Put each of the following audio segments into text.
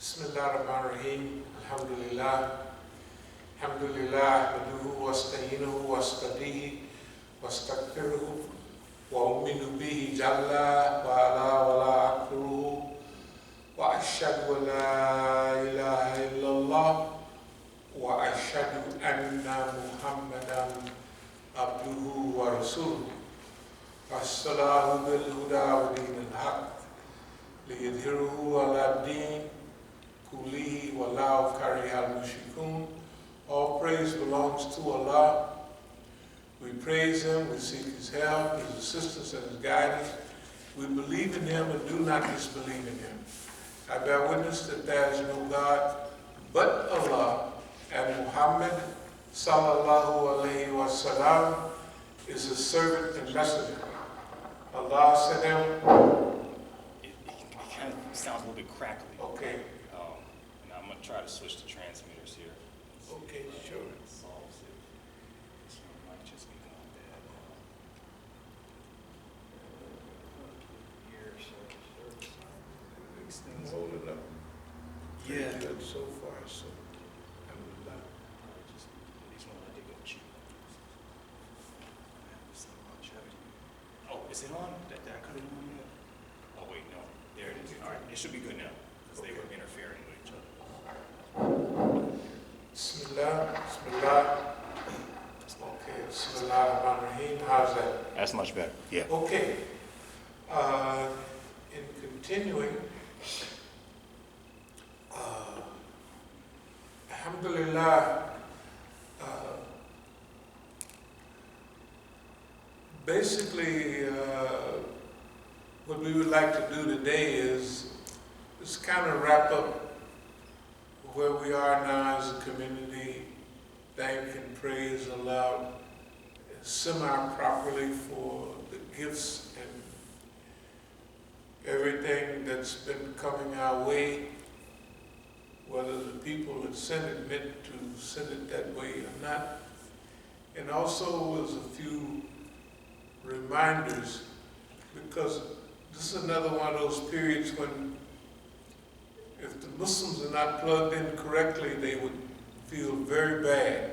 Bismillahirrahmanirrahim. Alhamdulillah. Alhamdulillah. Naduhu wasta'inuhu wastadihi wastaghfiruhu wa uminu bihi jalla wa ala wa la akruhu wa ashhadu an la ilaha illallah wa ashhadu anna Muhammadan abduhu wa rasuluhu. As-salahu bil huda wa dinil haq liyudhhiruhu ala din kulihi wallahu karihal mushrikun. All praise belongs to Allah. We praise Him, we seek His help, His assistance, and His guidance. We believe in Him and do not disbelieve in Him. I bear witness that there is no God but Allah, and Muhammad sallallahu alayhi wa sallam is His servant and messenger. Allah sent Him. It kind of sounds a little bit crackly. Okay. And I'm going to try to switch to transmitters here. Okay, sure. It solves it. This one might just be going bad. Here, so These things holding up. yeah. Pretty good so far, so alhamdulillah. Just these ones I did go cheap. Oh, is it on? Did I cut it on yet? Oh wait, no. There it is. All right, it should be good now because they were interfering with each other. Bismillah, Bismillah. Okay, Bismillah ar-Rahman ar-Rahim. How's that? That's much better. Yeah. Okay. In continuing, alhamdulillah, basically what we would like to do today is just kind of wrap up where we are now as a community, thank and praise Allah semi-properly for the gifts and everything that's been coming our way, whether the people that sent it meant to send it that way or not. And also was a few reminders, because this is another one of those periods when if the Muslims are not plugged in correctly, they would feel very bad.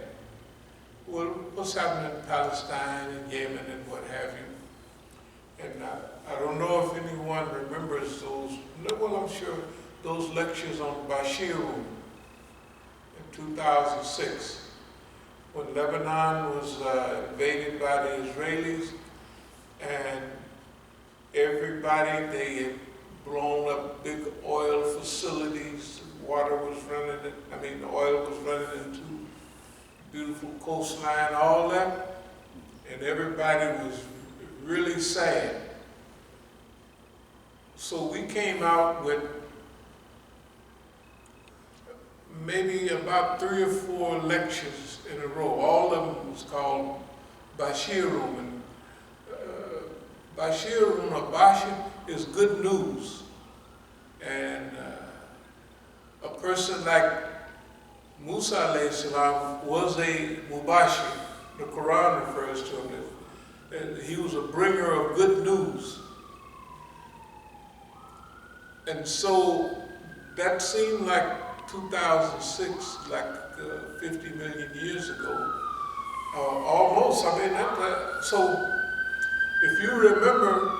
Well, what's happening in Palestine and Yemen and what have you. And I don't know if anyone remembers those, well, I'm sure those lectures on Bashir in 2006, when Lebanon was invaded by the Israelis, and everybody, they had blown up big oil facilities, water was running, the oil was running into beautiful coastline, all that, and everybody was really sad. So we came out with maybe about 3 or 4 lectures in a row. All of them was called Bashirum, and Bashirum or Bashir is good news. And a person like Musa alayhi salam was a Mubashir. The Quran refers to him as he was a bringer of good news. And so that seemed like 2006, like 50 million years ago. Almost, so if you remember,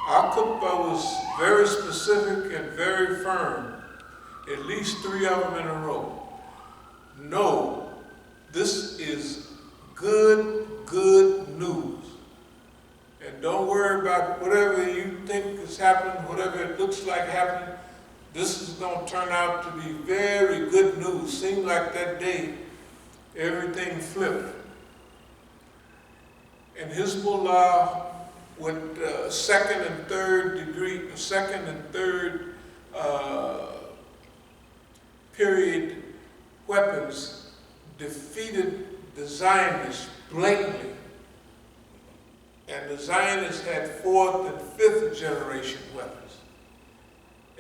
our khutbah was very specific and very firm, at least 3 of them in a row. No, this is good news. And don't worry about whatever you think is happening, whatever it looks like happening. This is going to turn out to be very good news. Seemed like that day, everything flipped. And Hezbollah, with second and third period weapons, defeated the Zionists blatantly. And the Zionists had 4th and 5th generation weapons.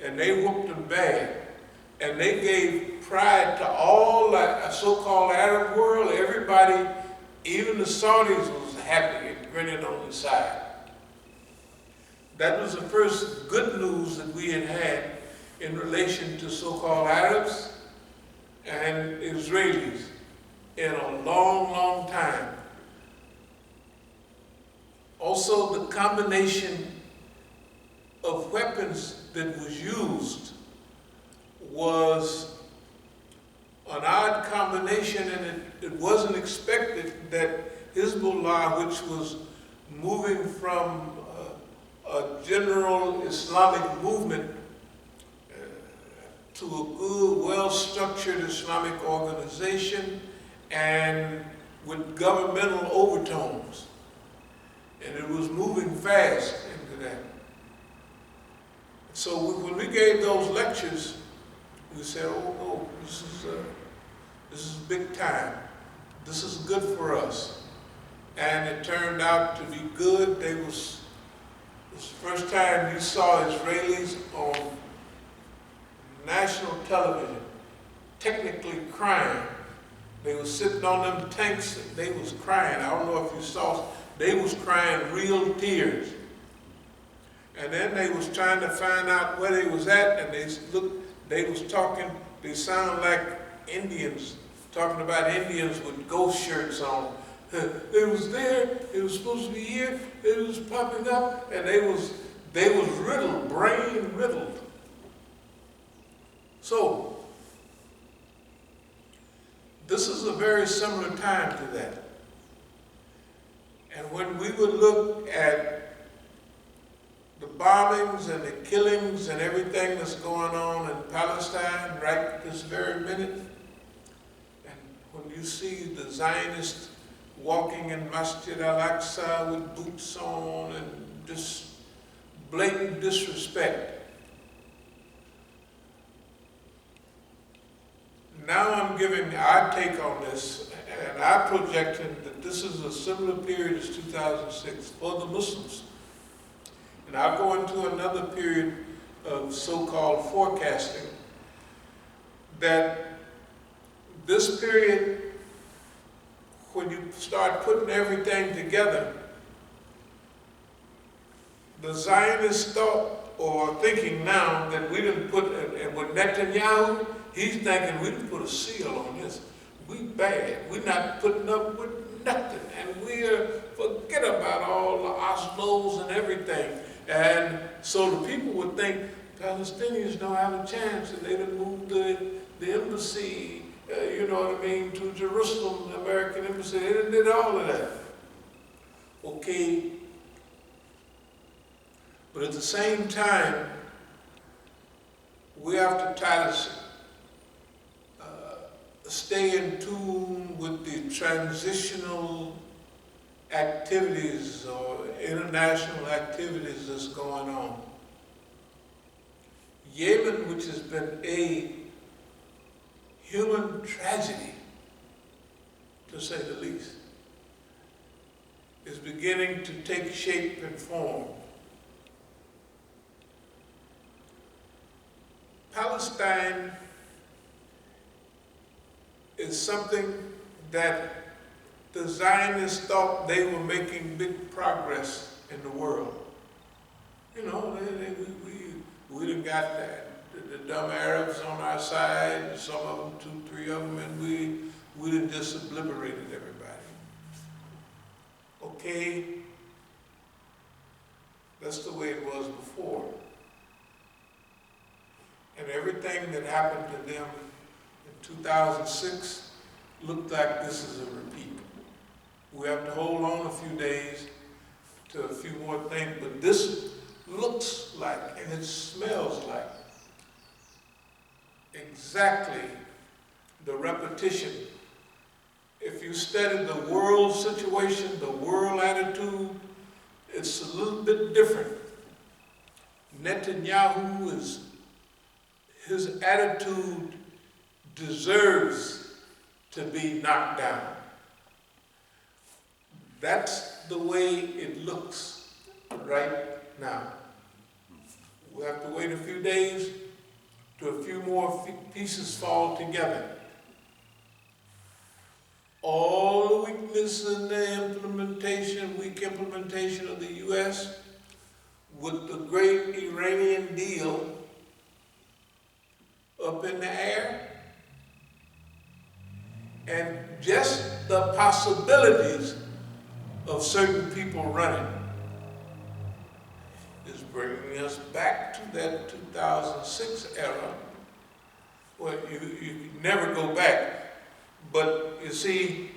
And they whooped them bad. And they gave pride to all the so-called Arab world. Everybody, even the Saudis, was happy and grinning on the side. That was the first good news that we had had in relation to so-called Arabs and Israelis in a long, long time. Also, the combination of weapons that was used was an odd combination, and it wasn't expected that Hezbollah, which was moving from a general Islamic movement to a good, well-structured Islamic organization and with governmental overtones. And it was moving fast into that. So when we gave those lectures, we said, oh no, this is big time. This is good for us. And it turned out to be good. This was the first time you saw Israelis on national television technically crying. They were sitting on them tanks and they was crying. I don't know if you saw, they was crying real tears. And then they was trying to find out where they was at, and they was talking, they sound like Indians, talking about Indians with ghost shirts on. It was there, it was supposed to be here, it was popping up, and they was riddled, brain riddled. So, this is a very similar time to that. And when we would look at the bombings and the killings and everything that's going on in Palestine right this very minute, and when you see the Zionists walking in Masjid al-Aqsa with boots on and just blatant disrespect, now I'm giving our take on this, and I'm projecting that this is a similar period as 2006 for the Muslims. And I'll go into another period of so-called forecasting, that this period, when you start putting everything together, the Zionists thought or thinking now that we didn't put, and with Netanyahu, he's thinking we didn't put a seal on this. We bad. We're not putting up with nothing. And we're forget about all the Oslos and everything. And so the people would think Palestinians don't have a chance, and they done moved the embassy, you know what I mean, to Jerusalem, the American embassy. They done did all of that. Okay. But at the same time, we have to try to stay in tune with the transitional activities or international activities that's going on. Yemen, which has been a human tragedy, to say the least, is beginning to take shape and form. Palestine is something that the Zionists thought they were making big progress in the world. You know, we done got the dumb Arabs on our side, some of them, 2, 3 of them, and we done just obliterated everybody. Okay, that's the way it was before. And everything that happened to them in 2006 looked like this is a repeat. We have to hold on a few days to a few more things, but this looks like and it smells like exactly the repetition. If you study the world situation, the world attitude, it's a little bit different. Netanyahu his attitude deserves to be knocked down. That's the way it looks right now. We have to wait a few days till a few more pieces fall together. All the weakness in the weak implementation of the U.S. with the great Iranian deal up in the air. And just the possibilities of certain people running is bringing us back to that 2006 era. Well, you can never go back. But you see,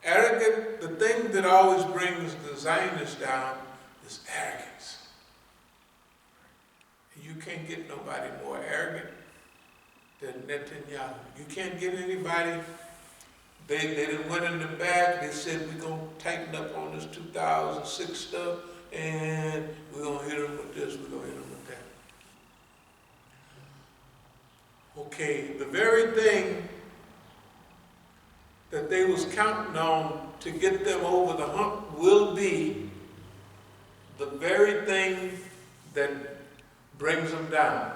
arrogant, the thing that always brings the Zionists down is arrogance. You can't get nobody more arrogant than Netanyahu. You can't get anybody. They done went in the back. They said, we're going to tighten up on this 2006 stuff, and we're going to hit them with this, we're going to hit them with that. Okay, the very thing that they was counting on to get them over the hump will be the very thing that brings them down,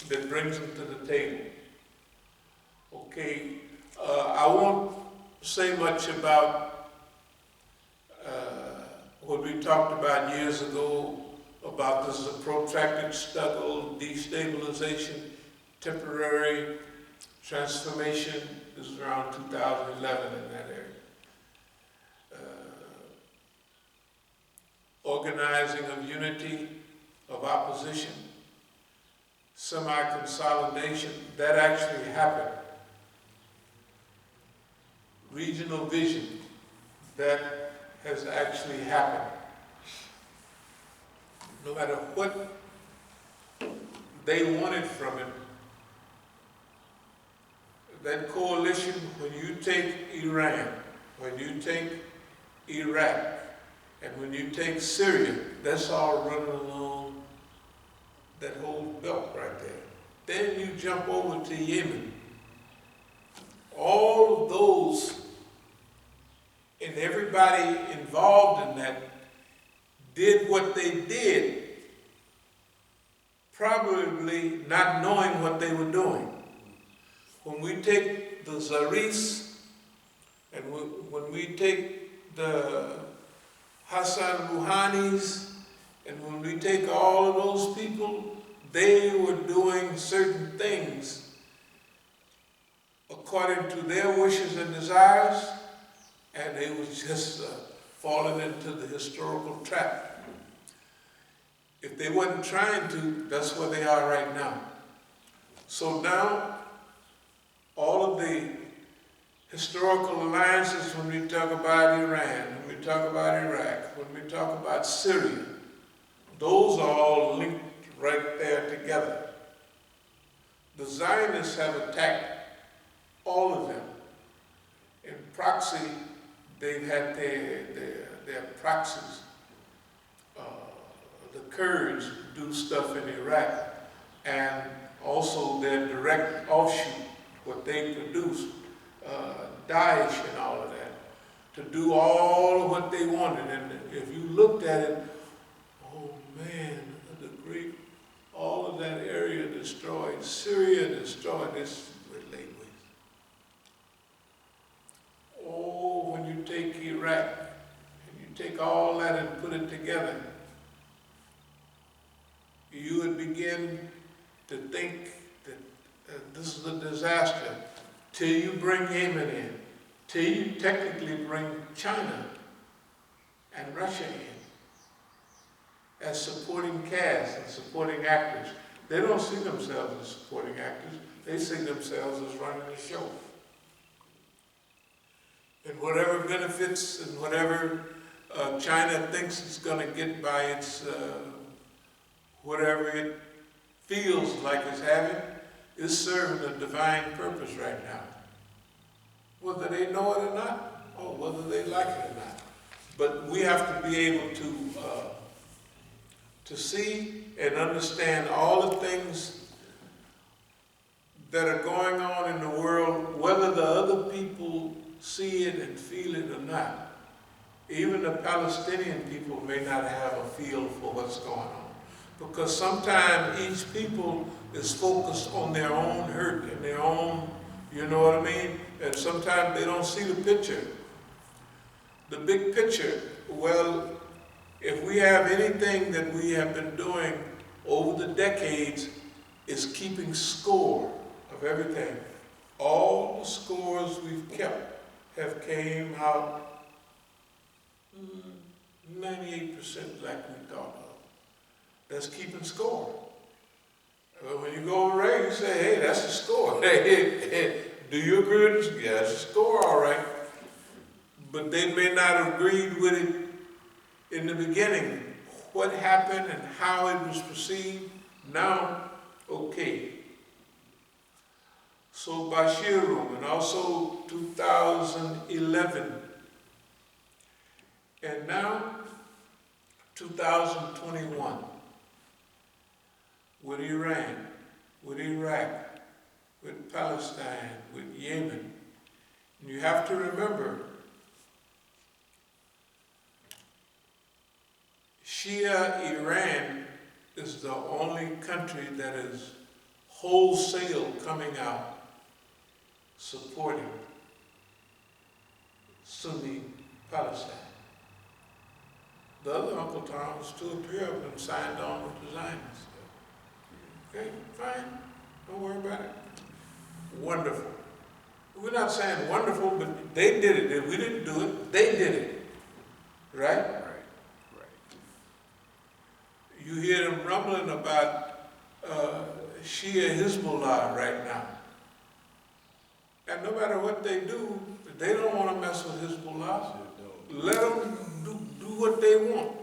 that brings them to the table. Okay, I won't say much about what we talked about years ago about this is a protracted struggle, destabilization, temporary transformation. This is around 2011 in that area. Organizing of unity, of opposition, semi-consolidation, that actually happened. Regional vision, that has actually happened. No matter what they wanted from it, that coalition, when you take Iran, when you take Iraq, and when you take Syria, that's all running along that whole belt right there. Then you jump over to Yemen. All of those and everybody involved in that did what they did, probably not knowing what they were doing. When we take the Zaris, and when we take the Hassan Rouhanis, and when we take all of those people, they were doing certain things according to their wishes and desires, and they was just falling into the historical trap. If they wasn't trying to, that's where they are right now. So now, all of the historical alliances, when we talk about Iran, when we talk about Iraq, when we talk about Syria, those are all linked right there together. The Zionists have attacked all of them. In proxy, they've had their proxies. The Kurds do stuff in Iraq, and also their direct offshoot, what they produce, Daesh and all of that, to do all of what they wanted. And if you looked at it, oh man, the Greek, all of that area destroyed, Syria destroyed, this would lay waste. Oh, when you take Iraq, and you take all that and put it together, you would begin to think that this is a disaster till you bring Yemen in, till you technically bring China and Russia in as supporting cast and supporting actors. They don't see themselves as supporting actors. They see themselves as running the show. And whatever benefits and whatever China thinks it's going to get by its whatever it feels like it's having, is serving a divine purpose right now. Whether they know it or not, or whether they like it or not. But we have to be able to see and understand all the things that are going on in the world, whether the other people see it and feel it or not. Even the Palestinian people may not have a feel for what's going on. Because sometimes each people is focused on their own hurt and their own, you know what I mean? And sometimes they don't see the picture. The big picture, well, if we have anything that we have been doing over the decades, is keeping score of everything. All the scores we've kept have came out 98% like we thought of. That's keeping score. When you go over there, you say, hey, that's the score. Hey, do you agree with this? Yeah, that's the score, all right. But they may not have agreed with it in the beginning. What happened and how it was perceived, now, okay. So Bashiru, and also 2011. And now, 2021. With Iran, with Iraq, with Palestine, with Yemen. And you have to remember, Shia Iran is the only country that is wholesale coming out supporting Sunni Palestine. The other Uncle Thomas, 2 or 3 of them signed on with the Zionists. Okay, fine, don't worry about it. Wonderful. We're not saying wonderful, but they did it. We didn't do it, they did it. Right? Right. You hear them rumbling about Shia Hezbollah right now. And no matter what they do, they don't want to mess with Hezbollah. Let them do what they want.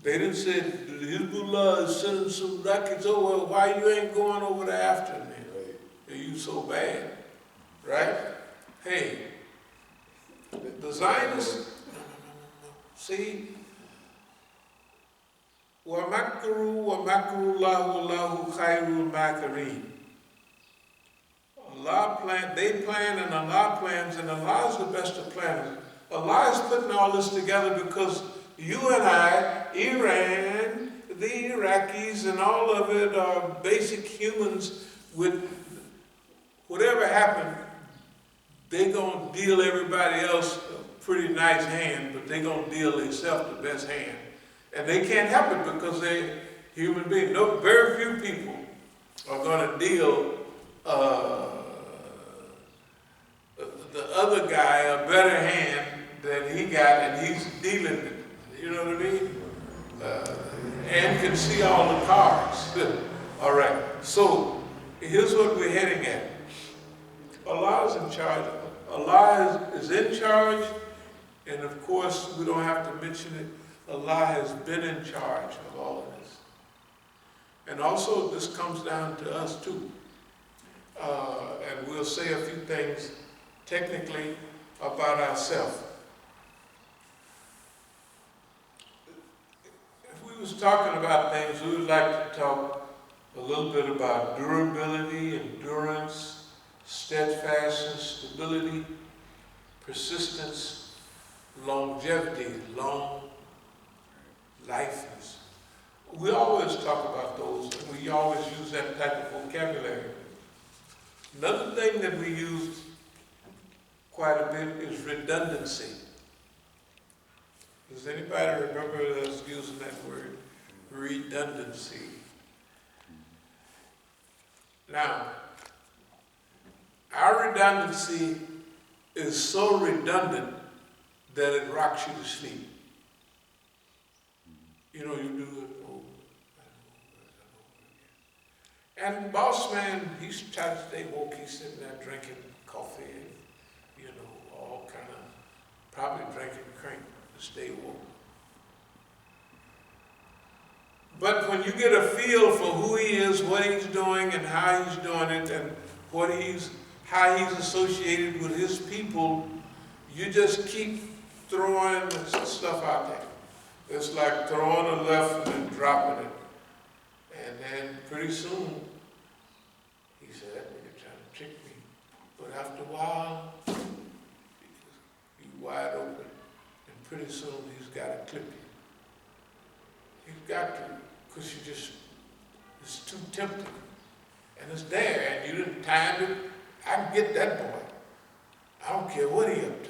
They didn't say, Hezbollah is sending some rockets over, why you ain't going over there after me? Right. Are you so bad? Right? Hey, the Zionists, no. See, wa makru Allahu khairul makirin. Allah planned, they planned and Allah plans, and Allah is the best of planners. Allah is putting all this together because you and I, Iran, the Iraqis, and all of it are basic humans with whatever happened, they're going to deal everybody else a pretty nice hand, but they're going to deal themselves the best hand. And they can't help it because they're human beings. No, very few people are going to deal the other guy a better hand than he got, and he's dealing it. You know what I mean? And can see all the cards. All right. So here's what we're heading at. Allah is in charge. Allah is in charge, and of course we don't have to mention it. Allah has been in charge of all of this. And also this comes down to us too. And we'll say a few things technically about ourselves. If we was talking about things, we would like to talk a little bit about durability, endurance, steadfastness, stability, persistence, longevity, long lifeness. We always talk about those, and we always use that type of vocabulary. Another thing that we use quite a bit is redundancy. Does anybody remember us using that word? Redundancy. Now, our redundancy is so redundant that it rocks you to sleep. You know, you do it over and over again. And boss man, he's trying to stay woke. He's sitting there drinking coffee and, you know, all kind of, probably drinking crank to stay woke. But when you get a feel for who he is, what he's doing, and how he's doing it, and how he's associated with his people, you just keep throwing stuff out there. It's like throwing a left and then dropping it. And then pretty soon, he said, that nigga trying to trick me. But after a while, he's wide open. And pretty soon, he's got to clip you. He's got to, because it's too tempting. And it's there, and you didn't time it. I can get that boy. I don't care what he up to.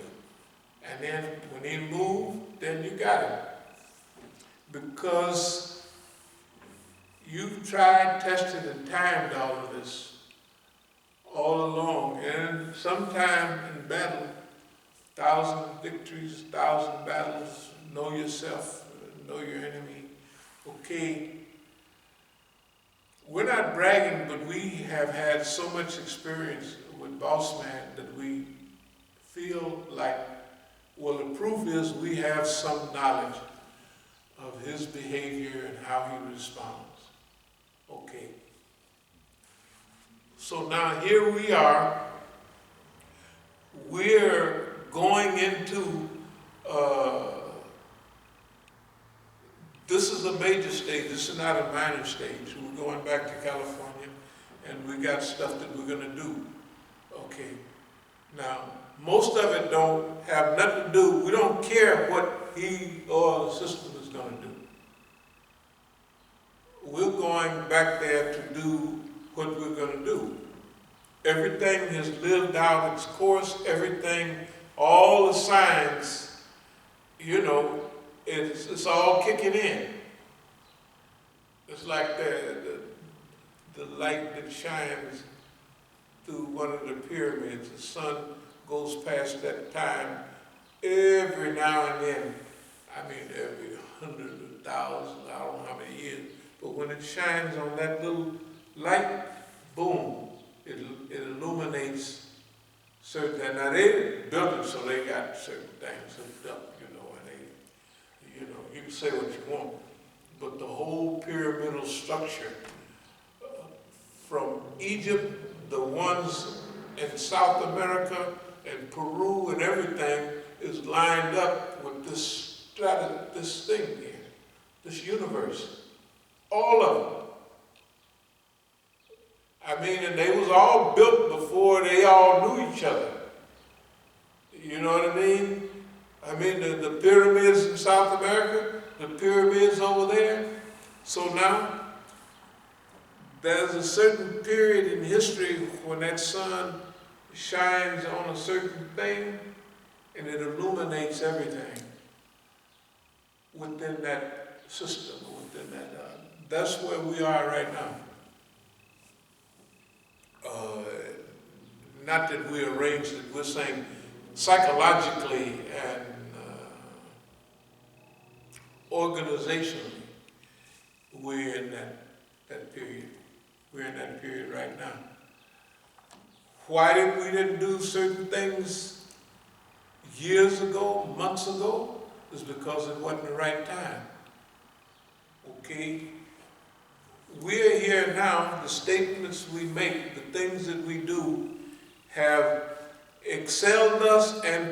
And then when he moved, then you got him. Because you've tried, tested, and timed all of this all along, and sometime in battle, 1,000 victories, 1,000 battles, know yourself, know your enemy. Okay, we're not bragging, but we have had so much experience with Boss Man that we feel like, well, the proof is we have some knowledge of his behavior and how he responds. Okay. So now here we are. We're going into, this is a major stage. This is not a minor stage. We're going back to California, and we got stuff that we're going to do. Okay. Now, most of it don't have nothing to do. We don't care what he or the system is going to do. We're going back there to do what we're going to do. Everything has lived out its course. Everything, all the signs, you know, it's all kicking in. It's like the light that shines through one of the pyramids. The sun goes past that time every now and then. I mean, every 100,000, I don't know how many years. But when it shines on that little light, boom, it illuminates certain things. Now they built it so they got certain things hooked up, you know, and they, you know, you can say what you want, but the whole pyramidal structure from Egypt, the ones in South America and Peru and everything is lined up with this thing here, this universe. All of them. I mean, and they was all built before they all knew each other. You know what I mean? I mean, the pyramids in South America, the pyramids over there. So now, there's a certain period in history when that sun shines on a certain thing and it illuminates everything within that system, within that. That's where we are right now. Not that we arranged it, we're saying psychologically and organizationally, we're in that period. We're in that period right now. Why we didn't do certain things years ago, months ago, is because it wasn't the right time. Okay? We're here now, the statements we make, the things that we do have excelled us and